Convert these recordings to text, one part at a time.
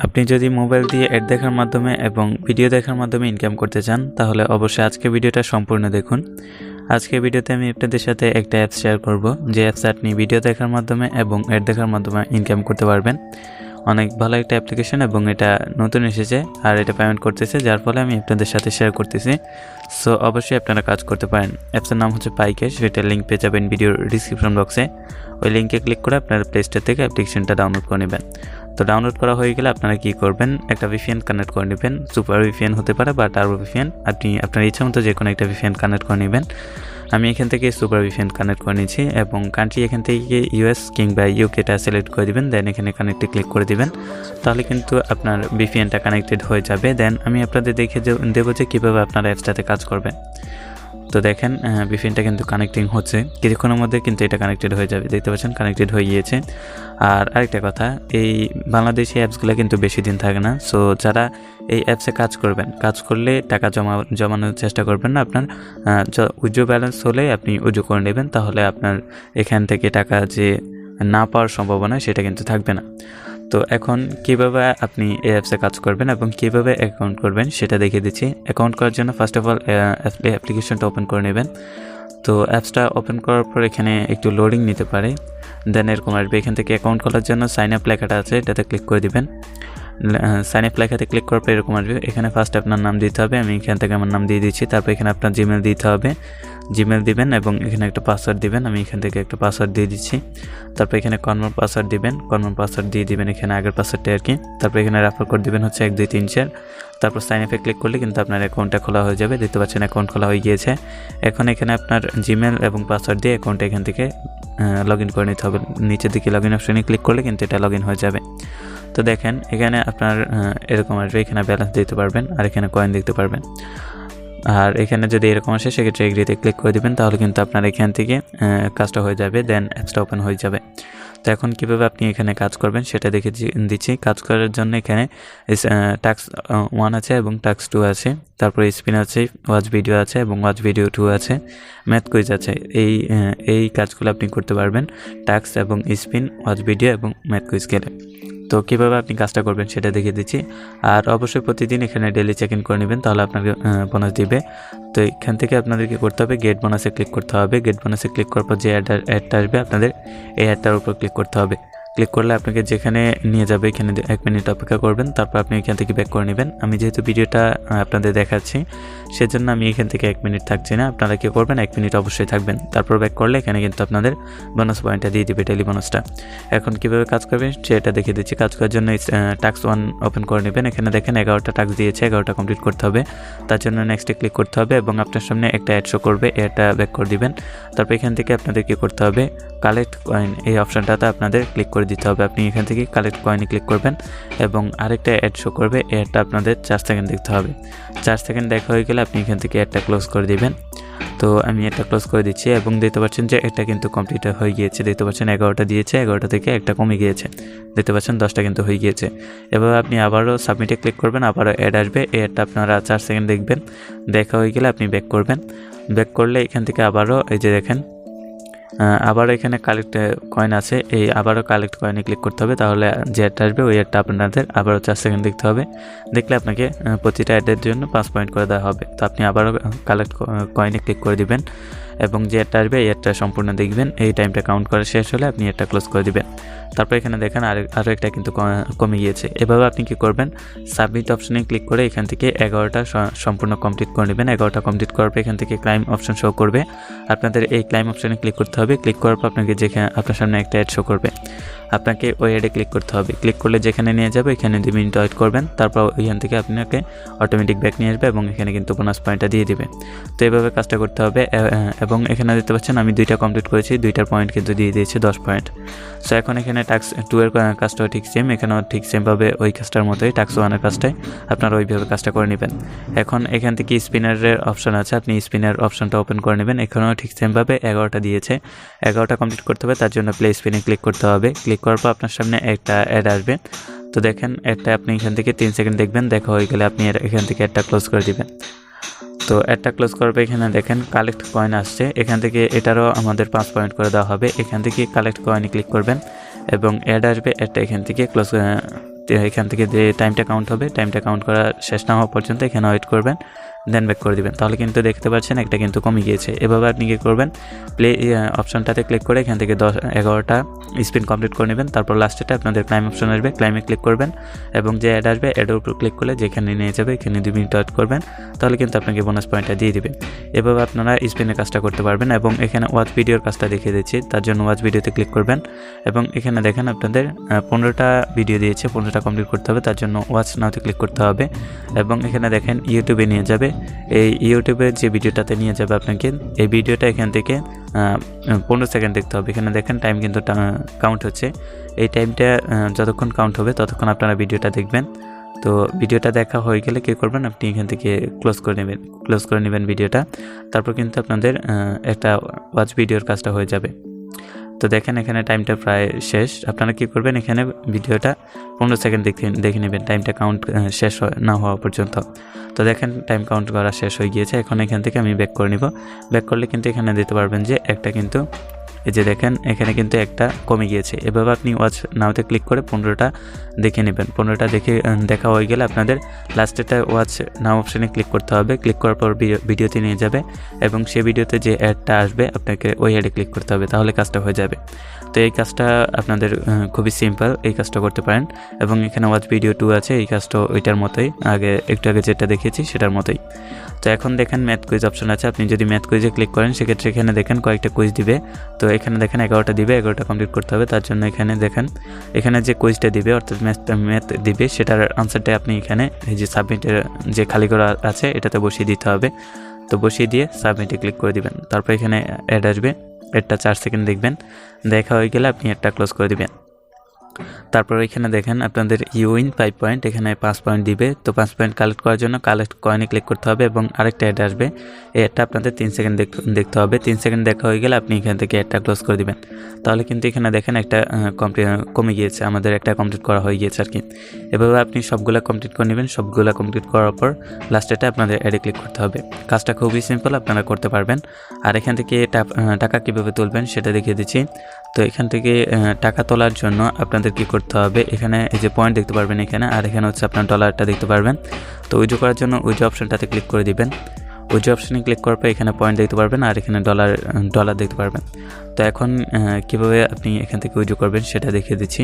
আপনি যদি মোবাইল দিয়ে অ্যাড দেখার মাধ্যমে এবং ভিডিও দেখার মাধ্যমে ইনকাম করতে চান তাহলে অবশ্যই আজকে ভিডিওটা সম্পূর্ণ দেখুন। আজকে ভিডিওতে আমি আপনাদের সাথে একটা অ্যাপস শেয়ার করব, যে অ্যাপস আপনি ভিডিও দেখার মাধ্যমে এবং অ্যাড দেখার মাধ্যমে ইনকাম করতে পারবেন। অনেক ভালো একটা অ্যাপ্লিকেশন এবং এটা নতুন এসেছে আর এটা পেমেন্ট করতেছে, যার ফলে আমি আপনাদের সাথে শেয়ার করতেছি। সো অবশ্যই আপনারা কাজ করতে পারেন। অ্যাপসের নাম হচ্ছে পাইকেশ, সেটার লিঙ্ক পেয়ে যাবেন ভিডিওর ডিসক্রিপশন বক্সে। ওই লিঙ্কে ক্লিক করে আপনারা প্লে স্টোর থেকে অ্যাপ্লিকেশনটা ডাউনলোড করে নেবেন। তো ডাউনলোড করা হয়ে গেলে আপনারা কী করবেন, একটা ভিপিএন কানেক্ট করে নেবেন। সুপার ভিপিএন হতে পারে বা টার্বো ভিপিএন, আপনি আপনার ইচ্ছা মতো যে কোনো একটা ভিপিএন কানেক্ট করে নেবেন। আমি এখান থেকে সুপার ভিপিএন কানেক্ট করে নিয়েছি এবং কান্ট্রি এখান থেকে ইউএস কিংবা ইউকেটা সিলেক্ট করে দিবেন। দেন এখানে কানেক্টে ক্লিক করে দিবেন, তাহলে কিন্তু আপনার ভিপিএনটা কানেক্টেড হয়ে যাবে। দেন আমি আপনাদের দেখে দেবো যে কীভাবে আপনারা অ্যাপসটাতে কাজ করবেন। তো দেখেন ভিপিএনটা কিন্তু কানেক্টিং হচ্ছে, কিছুক্ষণের মধ্যে কিন্তু এটা কানেক্টেড হয়ে যাবে। দেখতে পাচ্ছেন কানেক্টেড হয়ে গিয়েছে। আর আরেকটা কথা, এই বাংলাদেশি অ্যাপসগুলো কিন্তু বেশি দিন থাকে না। সো যারা এই অ্যাপসে কাজ করবেন, কাজ করলে টাকা জমানোর চেষ্টা করবেন না। আপনার উইথড্র ব্যালেন্স হলে আপনি উইথড্র করে নেবেন, তাহলে আপনার এখান থেকে টাকা যে না পাওয়ার সম্ভাবনা সেটা কিন্তু থাকবে না। তো এখন কীভাবে আপনি এই অ্যাপসে কাজ করবেন এবং কীভাবে অ্যাকাউন্ট করবেন সেটা দেখিয়ে দিচ্ছি। অ্যাকাউন্ট করার জন্য ফার্স্ট অফ অল অ্যাপ্লিকেশনটা ওপেন করে নেবেন। তো অ্যাপসটা ওপেন করার পর এখানে একটু লোডিং নিতে পারে, দেন এরকম আসবে। এখান থেকে অ্যাকাউন্ট খোলার জন্য সাইন আপ লেখাটা আছে, এটাতে ক্লিক করে দিবেন। সাইন আপ লেখাতে ক্লিক করার পর এরকম আসবে। এখানে ফার্স্ট আপনার নাম দিতে হবে, আমি এখান থেকে আমার নাম দিয়ে দিচ্ছি। তারপর এখানে আপনার জিমেল দিতে হবে, জিমেল দিবেন এবং এখানে একটা পাসওয়ার্ড দিবেন। আমি এখান থেকে একটা পাসওয়ার্ড দিয়ে দিচ্ছি। তারপর এখানে কনফার্ম পাসওয়ার্ড দিবেন, কনফার্ম পাসওয়ার্ড দিয়ে দিবেন এখানে আগের পাসওয়ার্ডটা আর কি। তারপর এখানে রেফার কোড দিবেন হচ্ছে 1 2 3 4। তারপর সাইন আপে ক্লিক করলে কিন্তু আপনার অ্যাকাউন্টটা খোলা হয়ে যাবে। দেখতে পাচ্ছেন অ্যাকাউন্ট খোলা হয়ে গিয়েছে। এখন এখানে আপনার জিমেল এবং পাসওয়ার্ড দিয়ে অ্যাকাউন্টটা এখান থেকে লগ ইন করে নিতে হবে। নিচের দিকে লগ ইন অপশনে ক্লিক করলে কিন্তু এটা লগ ইন হয়ে যাবে। তো দেখেন এখানে আপনার এরকম আসবে, এখানে ব্যালেন্স দিতে পারবেন আর এখানে কয়েন দেখতে পারবেন। আর এখানে যদি এরকম আসে সেক্ষেত্রে এগ্রিতে ক্লিক করে দেবেন, তাহলে কিন্তু আপনার এখান থেকে কাজটা হয়ে যাবে। দেন অ্যাপসটা ওপেন হয়ে যাবে। তো এখন কীভাবে আপনি এখানে কাজ করবেন সেটা দেখে দিচ্ছি। কাজ করার জন্য এখানে টাস্ক 1 আছে এবং টাস্ক 2 আছে, তারপরে স্পিন আছে, ওয়াচ ভিডিও আছে এবং ওয়াচ ভিডিও 2 আছে, ম্যাথ কুইজ আছে। এই কাজগুলো আপনি করতে পারবেন টাস্ক এবং স্পিন, ওয়াচ ভিডিও এবং ম্যাথ কুইজ গেলে। তো কীভাবে আপনি কাজটা করবেন সেটা দেখিয়ে দিচ্ছি। আর অবশ্যই প্রতিদিন এখানে ডেলি চেক ইন করে নেবেন, তাহলে আপনাকে বোনাস দিবে। তো এখান থেকে আপনাদেরকে করতে হবে গেট বোনাসে ক্লিক করতে হবে। গেট বোনাসে ক্লিক করার পর যে অ্যাডটা আসবে আপনাদের এই অ্যাডটার উপর ক্লিক করতে হবে। ক্লিক করলে আপনাকে যেখানে নিয়ে যাবে এখানে 1 মিনিট অপেক্ষা করবেন, তারপর আপনি এখান থেকে ব্যাক করে নেবেন। আমি যেহেতু ভিডিওটা আপনাদের দেখাচ্ছি সেজন্য আমি এখান থেকে 1 মিনিট থাকছি না। আপনারা কী করবেন, 1 মিনিট অবশ্যই থাকবেন। তারপর ব্যাক করলে এখানে কিন্তু আপনাদের বোনাস পয়েন্টটা দিয়ে দিবে, ডেলি বোনাসটা। এখন কীভাবে কাজ করবেন সেটা দেখিয়ে দিচ্ছি। কাজ করার জন্য টাস্ক 1 ওপেন করে নেবেন। এখানে দেখেন 11টা টাস্ক দিয়েছে, 11টা কমপ্লিট করতে হবে। তার জন্য নেক্সটে ক্লিক করতে হবে এবং আপনার সামনে একটা অ্যাড শো করবে, অ্যাডটা ব্যাক করে দিবেন। তারপর এখান থেকে আপনাদের কী করতে হবে, কালেক্ট কয়েন এই অপশানটাতে আপনাদের ক্লিক করে দিতে হবে। আপনি এখান থেকে কালেক্ট কয়েনে ক্লিক করবেন এবং আরেকটা অ্যাড শো করবে, অ্যাডটা আপনাদের 4 সেকেন্ড দেখতে হবে। 4 সেকেন্ড দেখা হয়ে গেলে আপনি এখান থেকে অ্যাডটা ক্লোজ করে দিবেন। তো আমি এটা ক্লোজ করে দিচ্ছি এবং দেখতে পাচ্ছেন যে এটা কিন্তু কমপ্লিট হয়ে গিয়েছে। দেখতে পাচ্ছেন 11টা দিয়েছে, 11টা থেকে একটা কমে গিয়েছে। দেখতে পাচ্ছেন 10টা কিন্তু হয়ে গিয়েছে। এবার আপনি আবারও সাবমিটে ক্লিক করবেন, আবারও অ্যাড আসবে, অ্যাডটা আপনারা 4 সেকেন্ড দেখবেন। দেখা হয়ে গেলে আপনি ব্যাক করবেন। ব্যাক করলে এখান থেকে আবারও এই যে দেখেন আবারও এখানে কালেক্ট কয়েন আছে, এই আবারও কালেক্ট কয়েনে ক্লিক করতে হবে, তাহলে যে অ্যাডটা আসবে ওই অ্যাডটা আপনাদের আবারও 4 সেকেন্ড দেখতে হবে। দেখলে আপনাকে প্রতিটা অ্যাডের জন্য 5 পয়েন্ট করে দেওয়া হবে। তো আপনি আবারও কালেক্ট কয়েনে ক্লিক করে দিবেন এবং যে অ্যাডটা আসবে এই অ্যাডটা সম্পূর্ণ দেখবেন। এই টাইমটা কাউন্ট করা শেষ হলে আপনি এটা ক্লোজ করে দিবেন। তারপর এখানে দেখেন আরও একটা কিন্তু কমে গিয়েছে। এভাবে আপনি কি করবেন, সাবমিট অপশনে ক্লিক করে এখান থেকে 11টা সম্পূর্ণ কমপ্লিট করে নেবেন। 11টা কমপ্লিট করার পর এখান থেকে ক্লাইম অপশন শো করবে, আপনাদের এই ক্লাইম অপশনে ক্লিক করতে হবে। ক্লিক করার পর আপনাকে যেখানে আপনার সামনে একটা অ্যাড শো করবে, আপনাকে ওই অ্যাডে ক্লিক করতে হবে। ক্লিক করলে যেখানে নিয়ে যাবে এখানে 2 মিনিট ওয়েট করবেন, তারপর ওইখান থেকে আপনাকে অটোমেটিক ব্যাক নিয়ে আসবে এবং এখানে কিন্তু বোনাস পয়েন্টটা দিয়ে দিবে। তো এইভাবে কাজটা করতে হবে। এবং এখানে দেখতে পাচ্ছেন আমি 2টা কমপ্লিট করেছি, 2টার পয়েন্ট কিন্তু দিয়ে দিয়েছে 10 পয়েন্ট। সো এখন এখানে টাস্ক 2 এর কাজটাও ঠিক সেম, এখানেও ঠিক সেমভাবে ওই কাজটার মতোই টাস্ক 1 এর কাজটাই আপনারা ওইভাবে কাজটা করে নেবেন। এখন এখান থেকে স্পিনারের অপশন আছে, আপনি স্পিনার অপশনটা ওপেন করে নেবেন। এখানেও ঠিক সেমভাবে 11টা দিয়েছে, 11টা কমপ্লিট করতে হবে, তার জন্য প্লে স্পিনে ক্লিক করতে হবে। ক্লিক করার পর আপনার সামনে একটা অ্যাড আসবে। তো দেখেন একটা আপনি এখান থেকে 3 সেকেন্ড দেখবেন, দেখা হয়ে গেলে আপনি এখান থেকে একটা ক্লোজ করে দিবেন। তো একটা ক্লোজ করবে, এখানে দেখেন কালেক্ট কয়েন আসছে, এখান থেকে এটারও আমাদের 5 পয়েন্ট করে দেওয়া হবে। এখান থেকে কালেক্ট কয়েনে ক্লিক করবেন এবং অ্যাড আসবে, অ্যাডটা এখান থেকে ক্লোজ এখান থেকে যে টাইমটা কাউন্ট হবে, টাইমটা কাউন্ট করা শেষ না হওয়া পর্যন্ত এখানে ওয়েট করবেন, দেন ব্যাক করে দিবেন। তাহলে কিন্তু দেখতে পাচ্ছেন একটা কিন্তু কমে গিয়েছে। এভাবে আপনি কী করবেন, প্লে অপশনটাতে ক্লিক করে এখান থেকে 11টা স্পিন কমপ্লিট করে নেবেন। তারপর লাস্টেটা আপনাদের ক্লাইম অপশন আসবে, ক্লাইমে ক্লিক করবেন এবং যে অ্যাড আসবে অ্যাডের উপর ক্লিক করলে যেখানে নিয়ে যাবে এখানে 2 মিনিট ওয়েট করবেন, তাহলে কিন্তু আপনাকে বোনাস পয়েন্টটা দিয়ে দিবে। এভাবে আপনারা স্পিনের কাজটা করতে পারবেন। এবং এখানে ওয়াচ ভিডিওর কাজটা দেখিয়ে দিচ্ছি, তার জন্য ওয়াচ ভিডিওতে ক্লিক করবেন এবং এখানে দেখেন আপনাদের 15টা ভিডিও দিয়েছে, 15টা কমপ্লিট করতে হবে, তার জন্য ওয়াচ নাওতে ক্লিক করতে হবে এবং এখানে দেখেন ইউটিউবে নিয়ে যাবে। এই ইউটিউবের যে ভিডিওটাতে নিয়ে যাবে আপনাকে, এই ভিডিওটা এখান থেকে 15 সেকেন্ড দেখতে হবে। এখানে দেখেন টাইম কিন্তু কাউন্ট হচ্ছে, এই টাইমটা যতক্ষণ কাউন্ট হবে ততক্ষণ আপনারা ভিডিওটা দেখবেন। তো ভিডিওটা দেখা হয়ে গেলে কী করবেন, আপনি এখান থেকে ক্লোজ করে নেবেন ভিডিওটা। তারপর কিন্তু আপনাদের একটা ওয়াচ ভিডিওর কাজটা হয়ে যাবে। তো দেখেন এখানে টাইমটা প্রায় শেষ। আপনারা কী করবেন, এখানে ভিডিওটা 15 সেকেন্ড দেখে নেবেন, টাইমটা কাউন্ট শেষ না হওয়া পর্যন্ত। তো দেখেন টাইম কাউন্ট করা শেষ হয়ে গিয়েছে। এখন এখান থেকে আমি ব্যাক করে নিব। ব্যাক করলে কিন্তু এখানে দিতে পারবেন যে একটা কিন্তু এই যে দেখেন এখানে কিন্তু একটা কমে গিয়েছে। এভাবে আপনি ওয়াচ নাওতে ক্লিক করে 15টা দেখে নেবেন। 15টা দেখা হয়ে গেলে আপনাদের লাস্টেটা ওয়াচ নাও অপশানে ক্লিক করতে হবে। ক্লিক করার পর ভিডিওতে নিয়ে যাবে এবং সেই ভিডিওতে যে অ্যাডটা আসবে আপনাকে ওই অ্যাডে ক্লিক করতে হবে, তাহলে কাজটা হয়ে যাবে। তো এই কাজটা আপনাদের খুবই সিম্পল, এই কাজটা করতে পারেন। এবং এখানে ওয়াচ ভিডিও 2 আছে, এই কাজটা ওইটার মতোই, একটু আগে যেটা দেখিয়েছি সেটার মতোই। তো এখন দেখেন ম্যাথ কুইজ অপশন আছে, আপনি যদি ম্যাথ কুইজে ক্লিক করেন সেক্ষেত্রে এখানে দেখেন কয়েকটা কুইজ দিবে। তো এখানে দেখেন 11টা দিবে, 11টা কমপ্লিট করতে হবে। তার জন্য এখানে দেখেন এখানে যে কুইজটা দিবে অর্থাৎ ম্যাথ দিবে সেটার আনসারটা আপনি এখানে এই যে সাবমিটের যে খালি করা আছে এটাতে বসিয়ে দিতে হবে। তো বসিয়ে দিয়ে সাবমিটে ক্লিক করে দিবেন। তারপর এখানে অ্যাড আসবে, অ্যাডটা 4 সেকেন্ড দেখবেন, দেখা হয়ে গেলে আপনি অ্যাডটা ক্লোজ করে দিবেন। তারপর এখানে দেখেন আপনাদের ইউইন 5 পয়েন্ট, এখানে 5 পয়েন্ট দিবে। তো 5 পয়েন্ট কালেক্ট করার জন্য কালেক্ট কয়েনে ক্লিক করতে হবে এবং আরেকটা অ্যাড আসবে, এই অ্যাডটা আপনাদের 3 সেকেন্ড দেখতে হবে। 3 সেকেন্ড দেখা হয়ে গেলে আপনি এখান থেকে অ্যাডটা ক্লোজ করে দিবেন। তাহলে কিন্তু এখানে দেখেন একটা কমে গিয়েছে, আমাদের একটা কমপ্লিট করা হয়ে গিয়েছে আর কি। এভাবে আপনি সবগুলো কমপ্লিট করে নেবেন। সবগুলো কমপ্লিট করার পর লাস্টেটা আপনাদের অ্যাডে ক্লিক করতে হবে। কাজটা খুবই সিম্পল, আপনারা করতে পারবেন। আর এখান থেকে টাকা কীভাবে তুলবেন সেটা দেখিয়ে দিচ্ছি। তো এখান থেকে টাকা তোলার জন্য আপনাদের কি করতে হবে, এখানে এই যে পয়েন্ট দেখতে পারবেন এখানে, আর এখানে হচ্ছে আপনার ডলারটা দেখতে পারবেন। তো উইথড্র করার জন্য উইথড্র অপশনটাতে ক্লিক করে দিবেন। উইথড্র অপশনে ক্লিক করার পর এখানে পয়েন্ট দেখতে পারবেন আর এখানে ডলার দেখতে পারবেন। তো এখন কিভাবে আপনি এখান থেকে উইথড্র করবেন সেটা দেখিয়ে দিচ্ছি।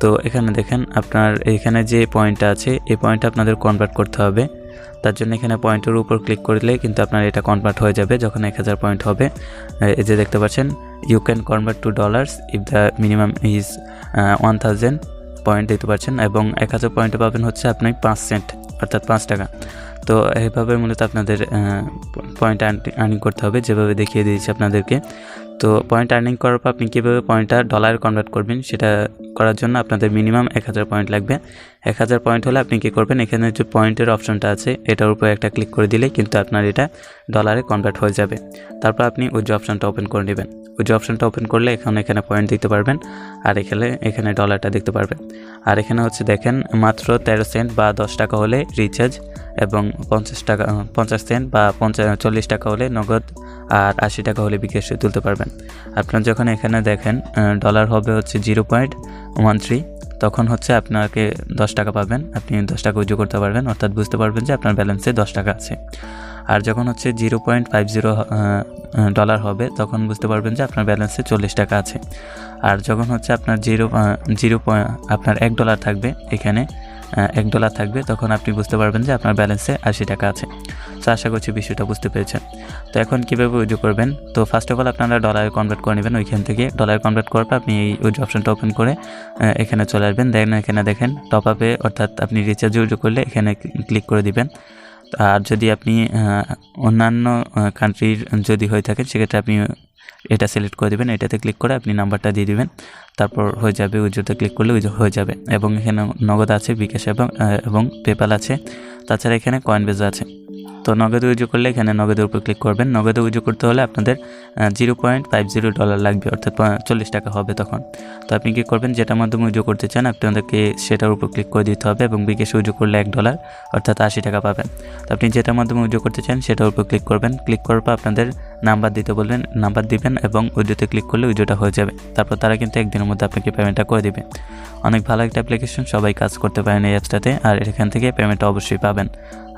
তো এখানে দেখেন আপনার এখানে যে পয়েন্টটা আছে এই পয়েন্টটা আপনাদের কনভার্ট করতে হবে। তার জন্য এখানে পয়েন্টের উপর ক্লিক করলে কিন্তু আপনার এটা কনভার্ট হয়ে যাবে যখন 1000 পয়েন্ট হবে। এই যে দেখতে পাচ্ছেন you can convert to dollars if the minimum is 1000 point দেখতে পাচ্ছেন এবং 1000 পয়েন্টে পাবেন হচ্ছে আপনি 5 সেন্ট অর্থাৎ 5 টাকা। তো এইভাবে মূলত আপনাদের পয়েন্ট আর্নিং করতে হবে, যেভাবে দেখিয়ে দিয়েছি আপনাদেরকে। তো পয়েন্ট আর্নিং করার পর আপনি কীভাবে পয়েন্টটা ডলারে কনভার্ট করবেন সেটা করার জন্য আপনাদের মিনিমাম 1000 পয়েন্ট লাগবে। 1000 পয়েন্ট হলে আপনি কী করবেন, এখানে যে পয়েন্টের অপশনটা আছে এটার উপর একটা ক্লিক করে দিলে কিন্তু আপনার এটা ডলারে কনভার্ট হয়ে যাবে। তারপর আপনি উইথড্র অপশনটা ওপেন করে নেবেন। উইথড্র অপশনটা ওপেন করলে এখানে পয়েন্ট দেখতে পারবেন আর এখানে ডলারটা দেখতে পারবেন। আর এখানে হচ্ছে দেখেন মাত্র 13 সেন্ট বা 10 টাকা হলে রিচার্জ এবং 50 সেন্ট বা 40 টাকা হলে নগদ আর 80 টাকা হলে বিকাশে তুলতে পারবেন। আপনার যখন এখানে দেখেন ডলার হবে হচ্ছে 0.13, তখন হচ্ছে আপনাকে 10 টাকা পাবেন, আপনি 10 টাকা উইথড্র করতে পারবেন, অর্থাৎ বুঝতে পারবেন যে আপনার ব্যালেন্সে 10 টাকা আছে। আর যখন হচ্ছে 0.50 ডলার হবে তখন বুঝতে পারবেন যে আপনার ব্যালেন্সে 40 টাকা আছে। আর যখন হচ্ছে আপনার আপনার $1 থাকবে, এখানে $1 থাকবে, তখন আপনি বুঝতে পারবেন যে আপনার ব্যালেন্সে 80 টাকা আছে। তো আশা করছি বিষয়টা বুঝতে পেরেছেন। তো এখন কীভাবে উইথড্র করবেন, তো ফার্স্ট অফ অল আপনারা ডলারে কনভার্ট করে নেবেন। ওইখান থেকে ডলারে কনভার্ট করার পর আপনি এই উইথড্র অপশনটা ওপেন করে এখানে চলে আসবেন। এখানে দেখেন টপ আপে অর্থাৎ আপনি রিচার্জে উইথড্র করলে এখানে ক্লিক করে দিবেন। আর যদি আপনি অন্যান্য কান্ট্রির যদি হয়ে থাকেন সেক্ষেত্রে আপনি এটা সিলেক্ট করে দেবেন, এটাতে ক্লিক করে আপনি নাম্বারটা দিয়ে দিবেন, তারপর হয়ে যাবে। উইথড্রতে ক্লিক করলে উইথড্র হয়ে যাবে এবং এখানে নগদ আছে, বিকাশ এবং পেপাল আছে, তাছাড়া এখানে কয়েনবেজ আছে। তো নগদে উইথড্র করলে এখানে নগদের উপর ক্লিক করবেন। নগদে উইথড্র করতে হলে আপনাদের $0.50 লাগবে, অর্থাৎ 40 টাকা হবে তখন। তো আপনি কী করবেন, যেটার মাধ্যমে উইথড্র করতে চান আপনাদেরকে সেটার উপর ক্লিক করে দিতে হবে এবং বিকাশে উইথড্র করলে $1 অর্থাৎ 80 টাকা পাবেন। তো আপনি যেটার মাধ্যমে উইথড্র করতে চান সেটার উপর ক্লিক করবেন। ক্লিক করার পর আপনাদের নাম্বার দিতে বলবেন, নাম্বার দিবেন এবং উইড্রোতে ক্লিক করলে উইড্রোটা হয়ে যাবে। তারপর তারা কিন্তু একদিনের মধ্যে আপনাকে পেমেন্টটা করে দিবে। অনেক ভালো একটা অ্যাপ্লিকেশন, সবাই কাজ করতে পারেন এই অ্যাপসটাতে, আর এখান থেকে পেমেন্টটা অবশ্যই পাবেন।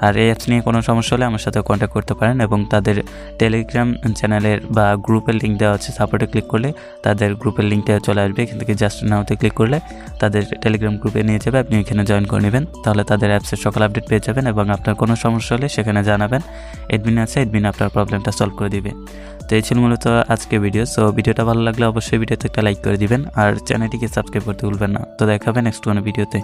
আর এই অ্যাপস নিয়ে কোনো সমস্যা হলে আমার সাথে কন্ট্যাক্ট করতে পারেন এবং তাদের টেলিগ্রাম চ্যানেলের বা গ্রুপের লিঙ্ক দেওয়া আছে, সাপোর্টে ক্লিক করলে তাদের গ্রুপের লিঙ্কটা চলে আসবে। এখান থেকে জাস্ট নাওতে ক্লিক করলে তাদের টেলিগ্রাম গ্রুপে নিয়ে যাবে, আপনি এখানে জয়েন করে নেবেন। তাহলে তাদের অ্যাপসের সকল আপডেট পেয়ে যাবেন এবং আপনার কোনো সমস্যা হলে সেখানে জানাবেন, অ্যাডমিন আছে, অ্যাডমিন আপনার প্রবলেমটা সলভ করে দিবে। তো এই ছিল মূলত আজকে ভিডিও। সো ভিডিওটা ভালো লাগলে অবশ্যই ভিডিওতে একটা লাইক করে দিবেন আর চ্যানেলটিকে সাবস্ক্রাইব করতে ভুলবেন না। তো দেখা হবে নেক্সট কোনো ভিডিওতে।